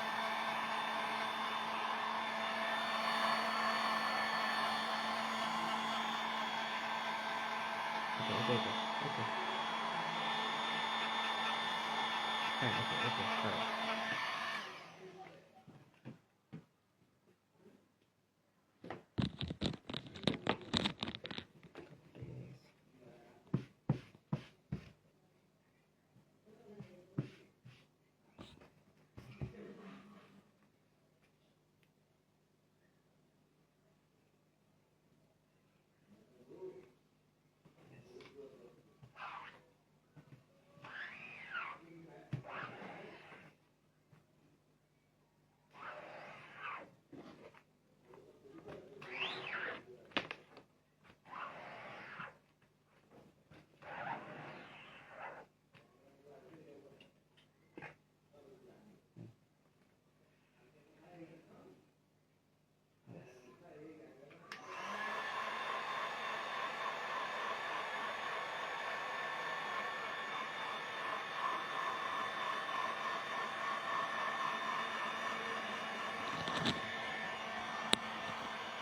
হ্যাঁ, ওকে।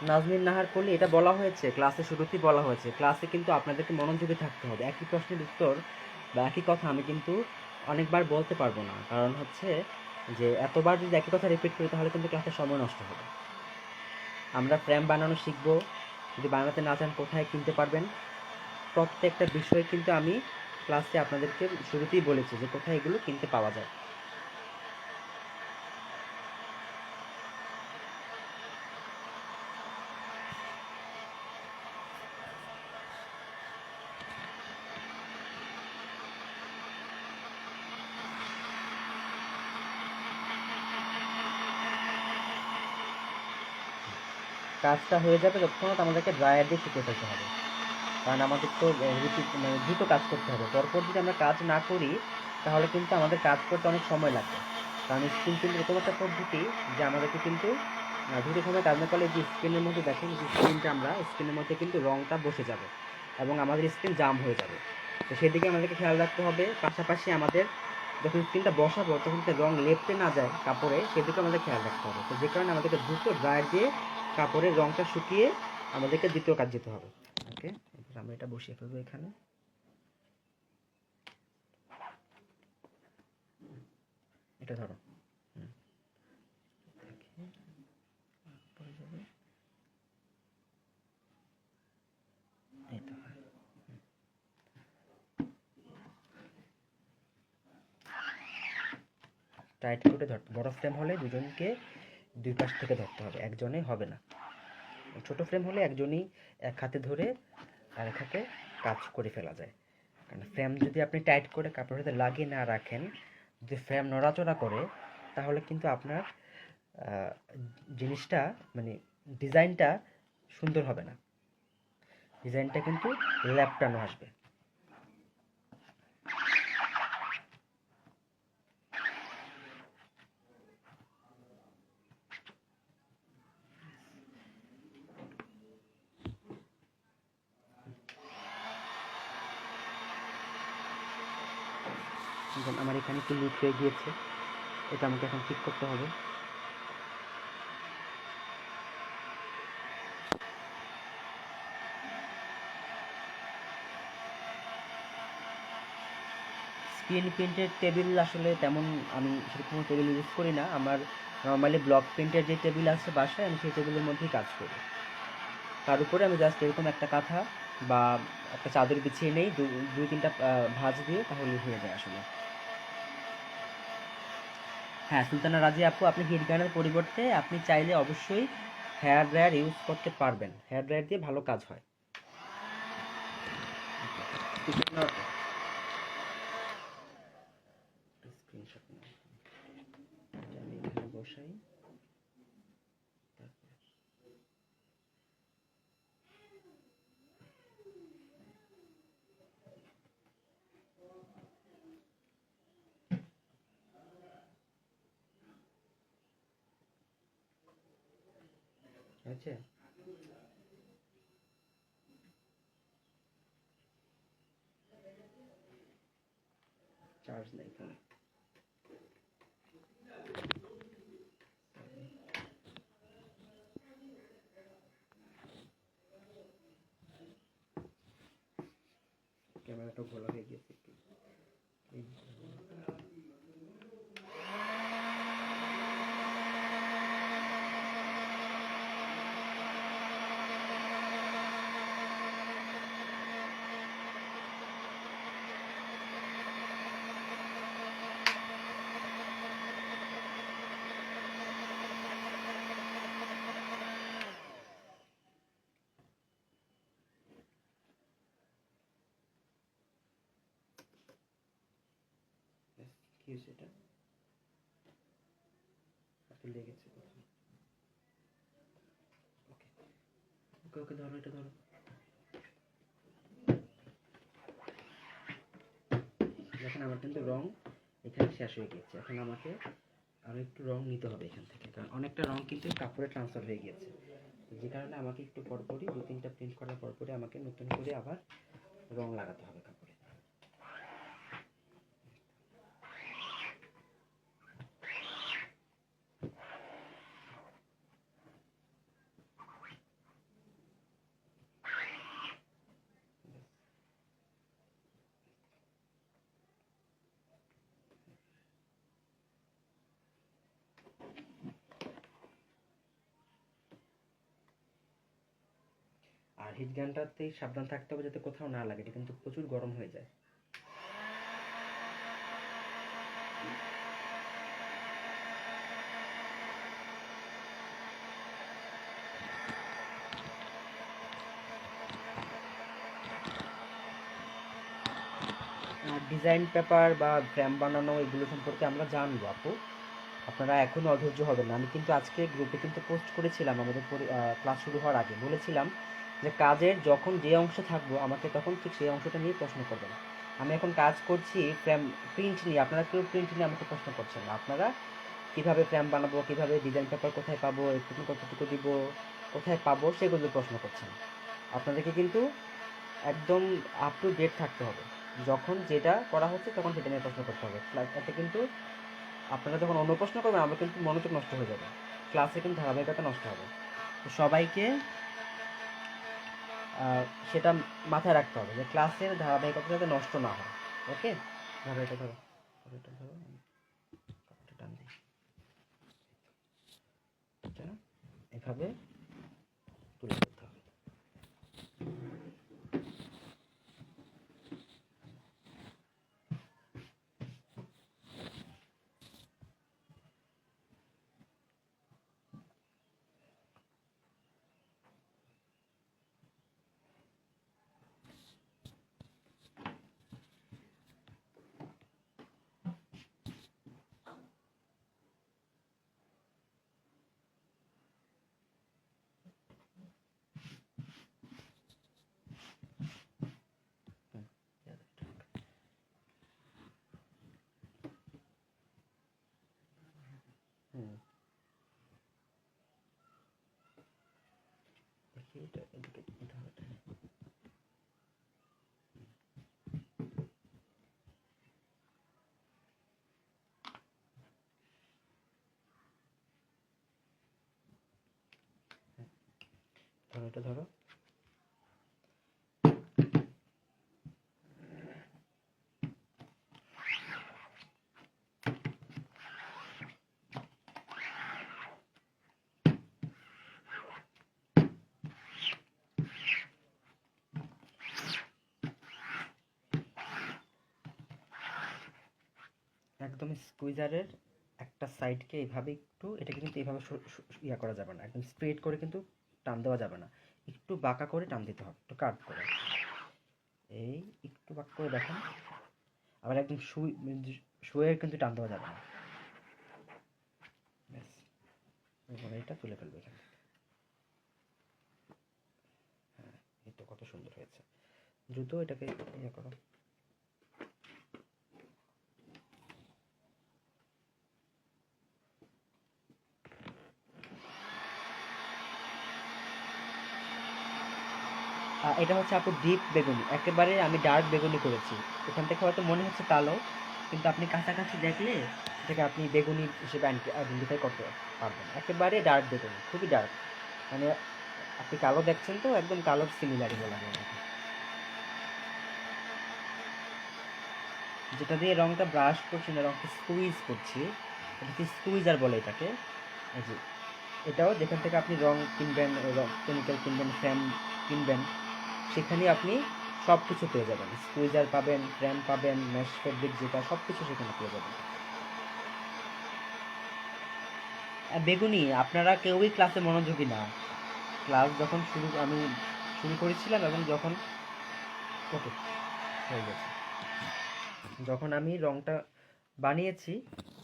নাজনীন নাহার কলি, এটা বলা হয়েছে ক্লাসে, শুরুতেই বলা হয়েছে ক্লাসে, কিন্তু আপনাদেরকে মনোযোগী থাকতে হবে। একই প্রশ্নের উত্তর বা একই কথা আমি কিন্তু অনেকবার বলতে পারবো না, কারণ হচ্ছে যে এতবার যদি একই কথা রিপিট করি তাহলে কিন্তু ক্লাসের সময় নষ্ট হবে। আমরা ফ্রেম বানানো শিখবো, যদি বানাতে না চান কোথায় কিনতে পারবেন, প্রত্যেকটা বিষয় কিন্তু আমি ক্লাসে আপনাদেরকে শুরুতেই বলেছি যে কোথায় এগুলো কিনতে পাওয়া যায়। কাজটা হয়ে যাবে তৎক্ষণাৎ আমাদেরকে ড্রায়ার দিয়ে শুকিয়ে ফেলতে হবে, কারণ আমাদের তো দ্রুত কাজ করতে হবে। পরপর যদি আমরা কাজ না করি তাহলে কিন্তু আমাদের কাজ করতে অনেক সময় লাগবে, কারণ স্ক্রিন কিন্তু এরকম একটা পদ্ধতি যে আমাদেরকে কিন্তু দ্রুত সময় কাজ না করলে যে স্ক্রিনের মধ্যে দেখেন, যে স্ক্রিনটা আমরা স্ক্রিনের মধ্যে কিন্তু রঙটা বসে যাবে এবং আমাদের স্ক্রিন জাম হয়ে যাবে। তো সেদিকে আমাদেরকে খেয়াল রাখতে হবে। পাশাপাশি আমাদের যখন স্ক্রিনটা বসাবো তখন যাতে রং লেপটে না যায় কাপড়ে, সেদিকে আমাদের খেয়াল রাখতে হবে। তো যে কারণে আমাদেরকে দ্রুত ড্রায়ার দিয়ে কাপড়ের রংটা শুকিয়ে আমাদেরকে দ্বিতীয় কাজ যেতে হবে। ওকে, এবার আমরা এটা বসিয়ে ফেলবো এখানে। এটা ধরো, পড়ে যাবে, এই তো। টাইট করে ধরতে, বড় ফ্রেম হলে দুজনকে দুই পাশ থেকে ধরতে হবে, একজনে হবে না। ছোট ফ্রেম হলে একজনই এক হাতে ধরে আর এক হাতে কাজ করে ফেলা যায়। কারণ ফ্রেম যদি আপনি টাইট করে কাপড়ের সাথে লাগিয়ে না রাখেন, যদি ফ্রেম নড়াচড়া করে তাহলে কিন্তু আপনার জিনিসটা মানে ডিজাইনটা সুন্দর হবে না, ডিজাইনটা কিন্তু ল্যাপটানো আসবে। আমার এখানে একটু লুজ হয়ে গিয়েছে, এটা আমাকে এখন ঠিক করতে হবে। স্ক্রিন প্রিন্টের টেবিল আসলে তেমন আমি সেরকম টেবিল ইউজ করি না। আমার নর্মালি ব্লক প্রিন্টের যে টেবিল আছে বাসায়, আমি সেই টেবিলের মধ্যেই কাজ করি। তার উপরে আমি জাস্ট এরকম একটা কাঁথা বা একটা চাদর বিছিয়ে নেই, দুই তিনটা ভাঁজ দিয়ে, তাহলে হয়ে যায় আসলে। হ্যাঁ সুলতানা রাজি আপু, আপনি হিট গানের পরিবর্তে আপনি চাইলে অবশ্যই হেয়ার ড্রায়ার ইউজ করতে পারবেন। হেয়ার ড্রায়ার দিয়ে ভালো কাজ হয়। স্ক্রিনশট আমি এখানে বসাই। আচ্ছা, চার্জ নেই ফোনে। ক্যামেরাটা ঘোলা হয়ে গেছে। কি হয়েছে এটা? হাতে লেগেছে কোথাও? ওকে ওকে ওকে, ধরো এটা ধরো। দেখেন আমার কিন্তু রং এখানে শেষ হয়ে গেছে। এখন আমাকে আরও একটু রং নিতে হবে এখান থেকে, কারণ অনেকটা রং কিন্তু কাপড়ে ট্রান্সফার হয়ে গিয়েছে। যে কারণে আমাকে একটু পরপরই দু তিনটা প্রিন্ট করার পরপরই আমাকে নতুন করে আবার রং লাগাতে হবে কাপড়ে। আর হিট গানটাতে সাবধান থাকতে হবে যাতে কোথাও না লাগে, এটা কিন্তু প্রচুর গরম হয়ে যায়। ডিজাইন পেপার বা ফ্রেম বানানো এগুলো সম্পর্কে আমরা জানবো আপু, আপনারা এখনও অধৈর্য হবেন না। আমি কিন্তু আজকে গ্রুপে কিন্তু পোস্ট করেছিলাম, আমাদের ক্লাস শুরু হওয়ার আগে বলেছিলাম যে কাজের যখন যে অংশে থাকবো আমাকে তখন ঠিক সেই অংশটা নিয়ে প্রশ্ন করবেন। আমি এখন কাজ করছি ফ্রেম প্রিন্ট নিয়ে, আপনারা কেউ প্রিন্ট নিয়ে আমাকে প্রশ্ন করছেন না। আপনারা কীভাবে ফ্রেম বানাবো, কীভাবে ডিজাইন পেপার কোথায় পাবো, একটু কতটুকু দিব, কোথায় পাবো সেগুলো প্রশ্ন করছেন। আপনাদেরকে কিন্তু একদম আপ টু ডেট থাকতে হবে, যখন যেটা করা হচ্ছে তখন সেটা নিয়ে প্রশ্ন করতে হবে। এতে কিন্তু আপনারা যখন অন্য প্রশ্ন করবেন আমার কিন্তু মনোযোগ নষ্ট হয়ে যাবে, ক্লাসে কিন্তু ধারাবাহিকতা নষ্ট হবে। তো সবাইকে সেটা মাথায় রাখতে হবে যে ক্লাসের ধারাবাহিকতা যাতে নষ্ট না হয়। ওকে, ধরো এটা ধরো, এটা ধরো, টান দিই, এভাবে তুলে ধরতে হবে। দেখি এটা এদিকে ধরো, ধরো এটা ধরো। একদম স্কুইজারের একটা সাইডকে এইভাবে একটু, এটাকে কিন্তু এইভাবে ইয়া করা যাবে না, একদম স্ট্রেট করে কিন্তু টান দেওয়া যাবে না, একটু বাঁকা করে টান দিতে হবে, একটু কাট করে, এই একটু বাঁকা করে দেখেন। আবার একদম শুয়ে কিন্তু টান দেওয়া যাবে না। ব্যাস, এবার এটা তুলে ফেলবে এখানে। হ্যাঁ, এই তো কত সুন্দর হয়েছে। দ্রুত এটাকে ইয়ে করো। এটা হচ্ছে আপু ডিপ বেগুনি, একেবারে আমি ডার্ক বেগুনি করেছি। এখান থেকে হয়তো মনে হচ্ছে কালো, কিন্তু আপনি কাছাকাছি দেখলে সেটাকে আপনি বেগুনি হিসেবে আইডেন্টিফাই করতে পারবেন। একেবারে ডার্ক বেগুনি, খুবই ডার্ক, মানে আপনি কালো দেখছেন তো একদম কালোর সিমিলারই বলা যায় এটাকে। যেটা দিয়ে রংটা ব্রাশ করছি না, রংটা স্কুইজ করছি, এটাকে স্কুইজার বলে এটাকে। এই যে এটাও যেখান থেকে আপনি রং কিনবেন, রং কেমিক্যাল কিনবেন, ফ্রেম কিনবেন, সেখানে আপনি সব কিছু পেয়ে যাবেন, স্কুইজার পাবেন, ফ্রেম পাবেন, মেশ ফেব্রিক যেটা, সব কিছু সেখানে পেয়ে যাবেন। বেগুনি, আপনারা কেউই ক্লাসে মনোযোগী না। ক্লাস যখন আমি শুরু করেছিলাম এবং যখন ওকে হয়ে গেছে, যখন আমি রংটা বানিয়েছি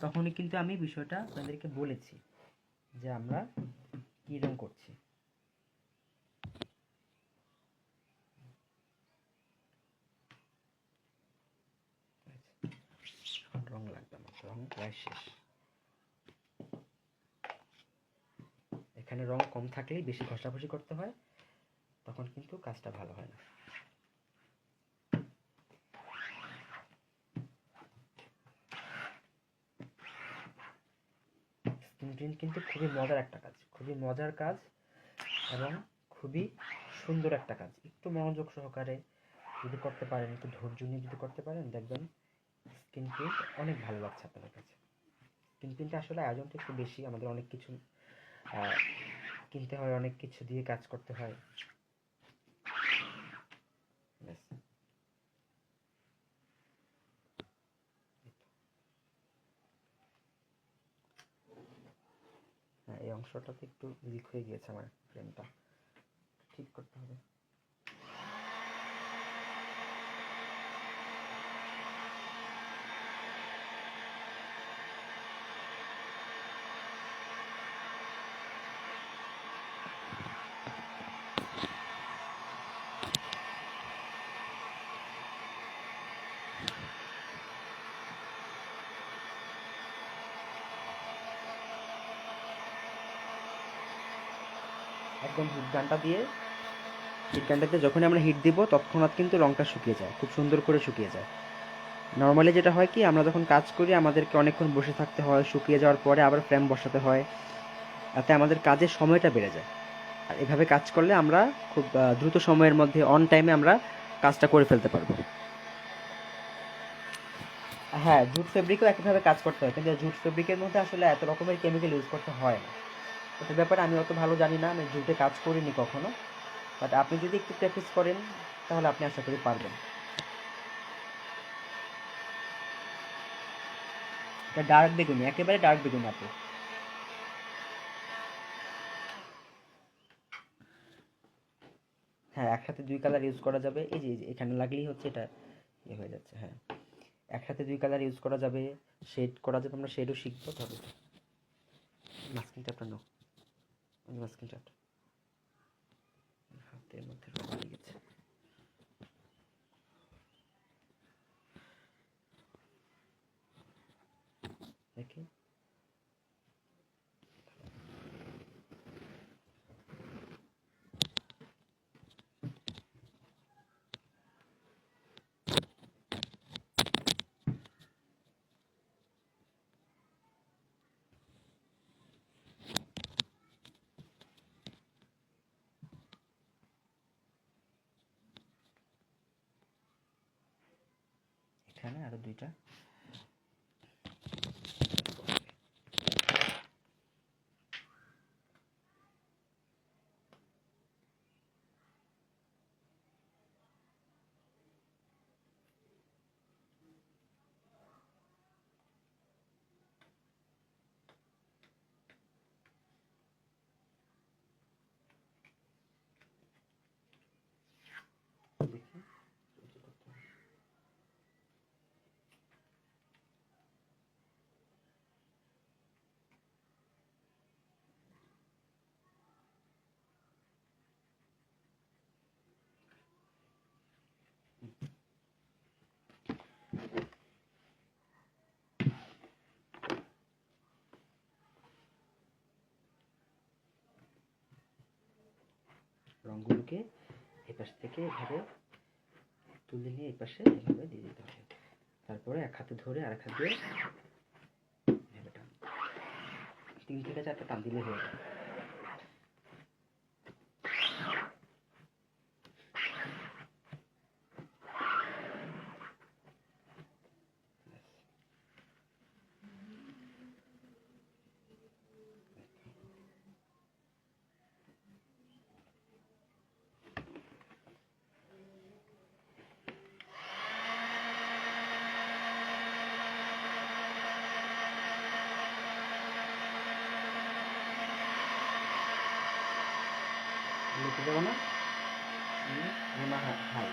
তখনই কিন্তু আমি বিষয়টা আপনাদেরকে বলেছি যে আমরা কী রং করছি। রং লাগবে না, রং প্রায় শেষ। এখানে রং কম থাকলেই বেশি ঘষাঘষি করতে হয়, তখন কিন্তু কাজটা ভালো হয় না। স্কিন প্রিন্ট কিন্তু খুবই মজার একটা কাজ, খুবই মজার কাজ এবং খুবই সুন্দর একটা কাজ। একটু মনোযোগ সহকারে যদি করতে পারেন, একটু ধৈর্য নিয়ে যদি করতে পারেন, দেখবেন স্কিন প্রিন্ট অনেক ভালো লাগছে আপনাদের কাছে। স্কিন প্রিন্টে আসলে আয়োজনটা একটু বেশি, আমাদের অনেক কিছু কিনতে হয়, অনেক কিছু দিয়ে কাজ করতে হয়। ব্যাস। হ্যাঁ, এই অংশটাতে একটু উইক হয়ে গিয়েছে আমার ফ্রেমটা, ঠিক করতে হবে। একদম হিট গানটাতে যখনই আমরা হিট দিব তৎক্ষণাৎ কিন্তু রঙটা শুকিয়ে যায়, খুব সুন্দর করে শুকিয়ে যায়। নর্মালি যেটা হয় কি, আমরা যখন কাজ করি আমাদেরকে অনেকক্ষণ বসে থাকতে হয়, শুকিয়ে যাওয়ার পরে আবার ফ্রেম বসাতে হয়, তাতে আমাদের কাজের সময়টা বেড়ে যায়। আর এভাবে কাজ করলে আমরা খুব দ্রুত সময়ের মধ্যে অন টাইমে আমরা কাজটা করে ফেলতে পারবো। হ্যাঁ, জুট ফেব্রিকও একইভাবে কাজ করতে হয়, কিন্তু জুট ফেব্রিকের মধ্যে আসলে এত রকমের কেমিক্যাল ইউজ করতে হয় না। এটার ব্যাপারে আমি অত ভালো জানি না, আমি জুটে কাজ করিনি কখনো। বাট আপনি যদি একটু প্র্যাকটিস করেন তাহলে আপনি আশা করি পারবেন। এটা ডার্ক বেগুনি, একেবারে ডার্ক বেগুনি আপু। হ্যাঁ, একসাথে দুই কালার ইউজ করা যাবে। এই যে এখানে লাগলেই হচ্ছে এটা ইয়ে হয়ে যাচ্ছে। হ্যাঁ, একসাথে দুই কালার ইউজ করা যাবে, শেড করা যাবে। আমরা শেডও শিখবো। তবে মাস্কিং টাপটা নাও, মাস্কিং টাপটা হাতের মধ্যে রং লেগে গেছে। দেখি, এখানে আরো দুইটা। দেখি, রঙগুলোকে এপাশ থেকে এভাবে তুলে নিয়ে এপাশে এভাবে দিয়ে দিতে হবে। তারপরে এক হাতে ধরে আর এক হাত দিয়ে এভাবে টান, 3 থেকে 4টা টান দিলে হয়ে যাবে। লিখে দেবো না, রুনা হাই।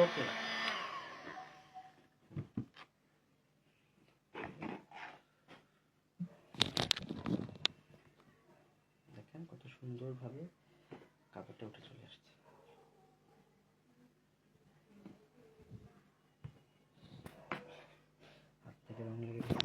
ওকে, দেখেন কত সুন্দরভাবে কাপড়টা উঠে চলে আসছে। হাত থেকে রং লেগে গেছে।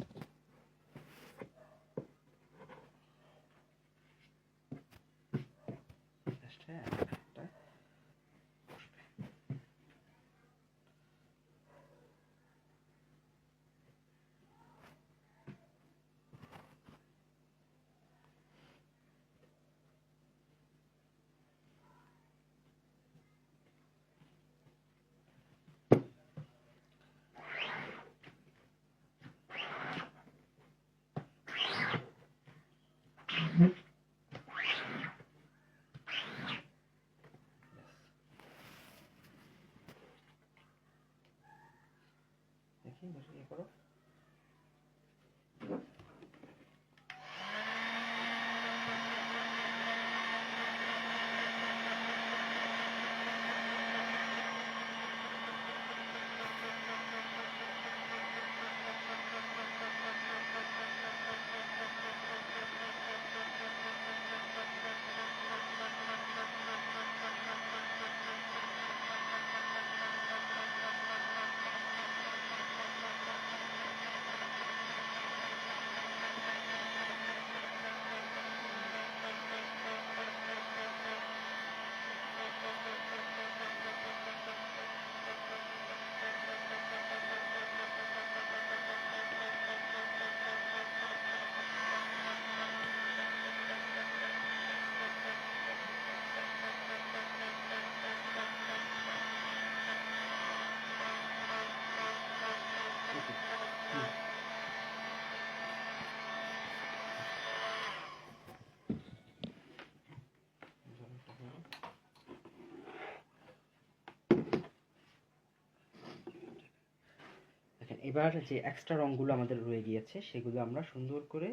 এবার যে এক্সট্রা রঙগুলো আমাদের রয়ে গিয়েছে সেগুলো আমরা সুন্দর করে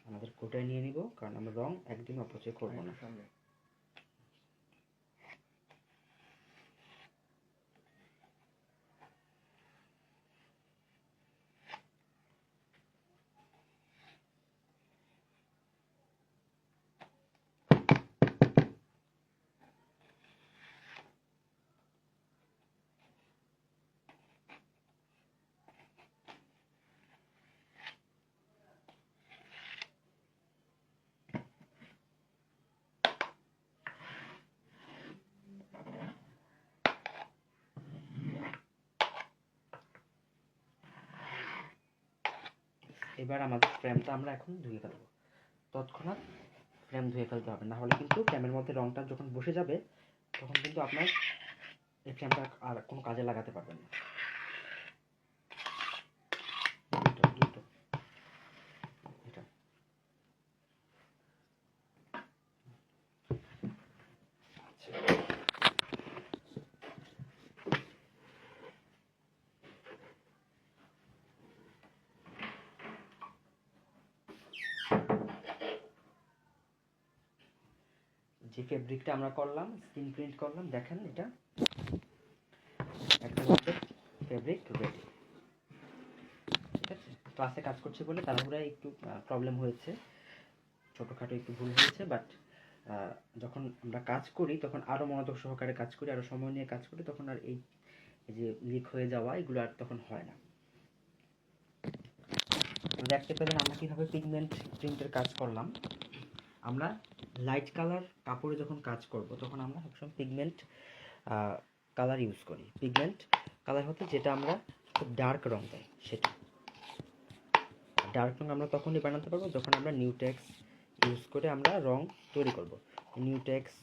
আমাদের কোটায় নিয়ে নিব, কারণ আমরা রং একদমই অপচয় করবো না। এবার আমাদের ফ্রেমটা আমরা এখন ধুয়ে ফেলবো। তৎক্ষণাৎ ফ্রেম ধুয়ে ফেলতে হবে, না হলে কিন্তু ফ্রেমের মধ্যে রংটা যখন বসে যাবে তখন কিন্তু আপনার এই ফ্রেমটা আর কোনো কাজে লাগাতে পারবেন না। যে ফেব্রিকটা আমরা করলাম, স্ক্রিন প্রিন্ট করলাম, দেখেন এটা একদম ফেব্রিক রেডি। ঠিক আছে, ক্লাসে কাজ করছি বলে তাড়াহুড়ায় একটু প্রবলেম হয়েছে, ছোটোখাটো একটু ভুল হয়েছে, বাট যখন আমরা কাজ করি তখন আরও মনোযোগ সহকারে কাজ করি, আরও সময় নিয়ে কাজ করি, তখন আর এই যে লিক হয়ে যাওয়া এগুলো আর তখন হয় না। দেখতে পেলেন আমরা কীভাবে পিগমেন্ট প্রিন্টের কাজ করলাম। আমরা লাইট কালার কাপড়ে যখন কাজ করব তখন আমরা সবসময় পিগমেন্ট কালার ইউজ করি। পিগমেন্ট কালার হতে যেটা আমরা খুব ডার্ক রং দেয়, সেটা ডার্ক রং আমরা তখনই বানাতে পারবো যখন আমরা নিউটেক্স ইউজ করে আমরা রং তৈরি করব। নিউটেক্স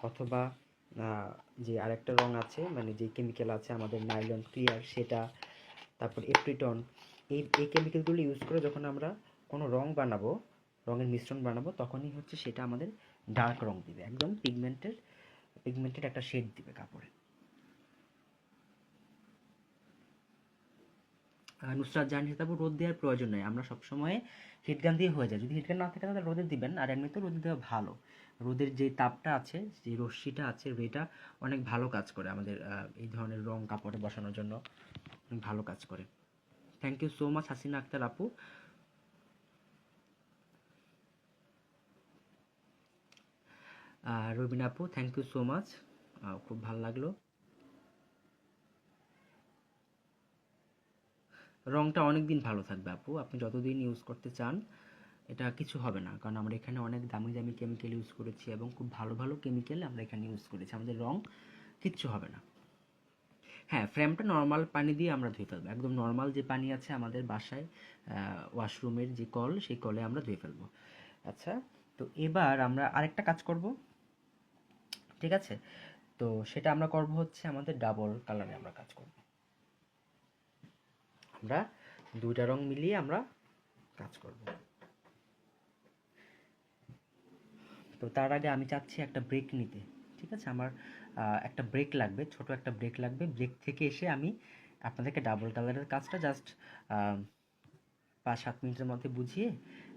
অথবা যে আরেকটা রং আছে, মানে যে কেমিক্যাল আছে আমাদের নাইলন ক্লিয়ার, সেটা, তারপর এপ্রিটন, এই কেমিক্যালগুলো ইউজ করে যখন আমরা কোনো রং বানাবো, রঙের মিশ্রণ বানাবো, তখনই হচ্ছে সেটা আমাদের ডার্ক রং দিবে, একদম পিগমেন্টেড একটা শেড দিবে কাপড়ে। নুসরাত জাহান হিসাবে রোদ দেওয়ার প্রয়োজন নেই, আমরা সবসময় হিটগান দিয়ে হয়ে যায়। যদি হিটগান না থাকে তাহলে রোদে দিবেন, আর এমনিতেও রোদে দেওয়া ভালো। রোদের যে তাপটা আছে, যে রশ্মিটা আছে, এটা অনেক ভালো কাজ করে আমাদের এই ধরনের রং কাপড়ে বসানোর জন্য, ভালো কাজ করে। Thank you so much Hasina Akter আপু। রবিনা আপু, থ্যাংক ইউ সো মাচ, খুব ভালো লাগলো। রংটা অনেক দিন ভালো থাকবে আপু, আপনি যতদিন ইউজ করতে চান এটা কিছু হবে না, কারণ আমরা এখানে অনেক দামি দামি কেমিক্যাল ইউজ করেছি এবং খুব ভালো ভালো কেমিক্যাল আমরা এখানে ইউজ করেছি, আমাদের রং কিচ্ছু হবে না। হ্যাঁ, ফ্রেমটা নর্মাল পানি দিয়ে আমরা ধুয়ে ফেলবো, একদম নর্মাল যে পানি আছে আমাদের বাসায়, ওয়াশরুমের যে কল, সেই কলে আমরা ধুয়ে ফেলবো। আচ্ছা, তো এবার আমরা আরেকটা কাজ করব, ঠিক আছে? তো সেটা আমরা করব হচ্ছে আমাদের ডাবল কালারে আমরা কাজ করব। আমরা দুইটা রং মিলিয়ে আমরা কাজ করব। তো তার আগে আমি চাচ্ছি একটা ব্রেক নিতে, ঠিক আছে? আমার একটা ব্রেক লাগবে, ছোট একটা ব্রেক লাগবে। ব্রেক থেকে এসে আমি আপনাদেরকে ডাবল কালারের কাজটা জাস্ট 5-7 মিনিটের মধ্যে বুঝিয়ে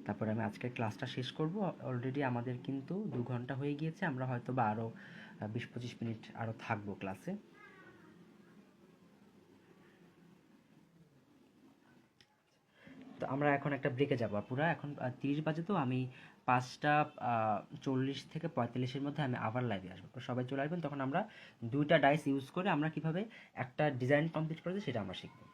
তারপরে আমি আজকের ক্লাসটা শেষ করব। অলরেডি আমাদের কিন্তু 2 ঘন্টা হয়ে গিয়েছে, আমরা হয়তো বা আরও 20-25 মিনিট আরও থাকবো ক্লাসে। তো আমরা এখন একটা ব্রেকে যাবো পুরা, এখন 30 বাজে, তো আমি 5:40 থেকে 45-এর মধ্যে আমি আবার লাইভে আসবো, তো সবাই চলে আসবেন। তখন আমরা দুইটা ডাইস ইউজ করে আমরা কিভাবে একটা ডিজাইন কমপ্লিট করেছি সেটা আমরা শিখবো।